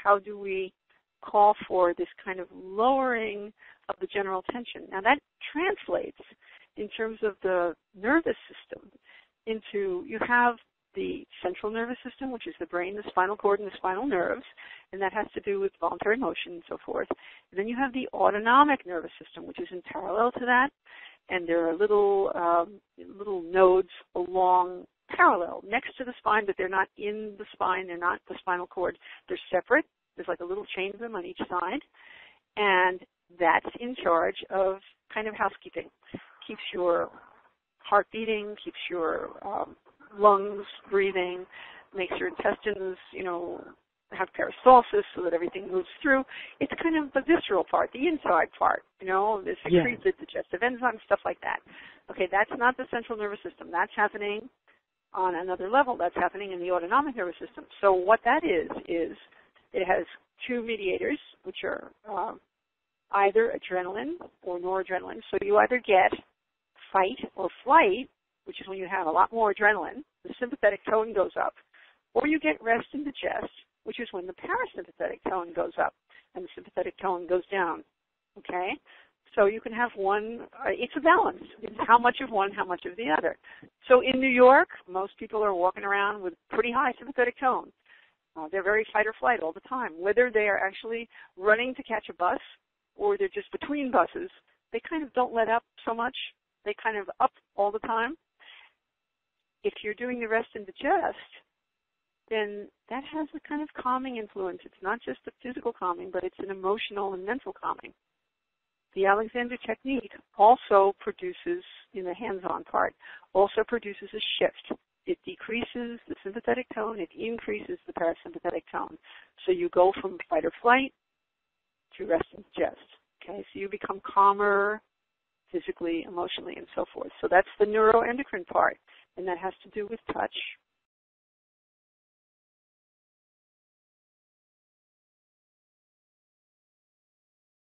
how do we call for this kind of lowering of the general tension. Now that translates in terms of the nervous system into, you have the central nervous system, which is the brain, the spinal cord, and the spinal nerves, and that has to do with voluntary motion and so forth. And then you have the autonomic nervous system, which is in parallel to that, and there are little nodes along parallel next to the spine, but they're not in the spine, they're not the spinal cord, they're separate. There's like a little chain of them on each side, and that's in charge of kind of housekeeping. Keeps your heart beating, keeps your lungs breathing, makes your intestines, have peristalsis so that everything moves through. It's kind of the visceral part, the inside part, the secretes, the digestive enzymes, stuff like that. Okay, that's not the central nervous system. That's happening on another level. That's happening in the autonomic nervous system. So what that is it has two mediators, which are either adrenaline or noradrenaline. So you either get fight or flight, which is when you have a lot more adrenaline, the sympathetic tone goes up, or you get rest and digest, which is when the parasympathetic tone goes up and the sympathetic tone goes down. Okay? So you can have one, it's a balance. It's how much of one, how much of the other. So in New York, most people are walking around with pretty high sympathetic tone. They're very fight or flight all the time. Whether they are actually running to catch a bus or they're just between buses, they kind of don't let up so much. They kind of up all the time. If you're doing the rest and digest, then that has a kind of calming influence. It's not just a physical calming, but it's an emotional and mental calming. The Alexander technique also produces, in the hands-on part, also produces a shift. It decreases the sympathetic tone, it increases the parasympathetic tone. So you go from fight or flight to rest and digest. Okay, so you become calmer physically, emotionally, and so forth. So that's the neuroendocrine part, and that has to do with touch,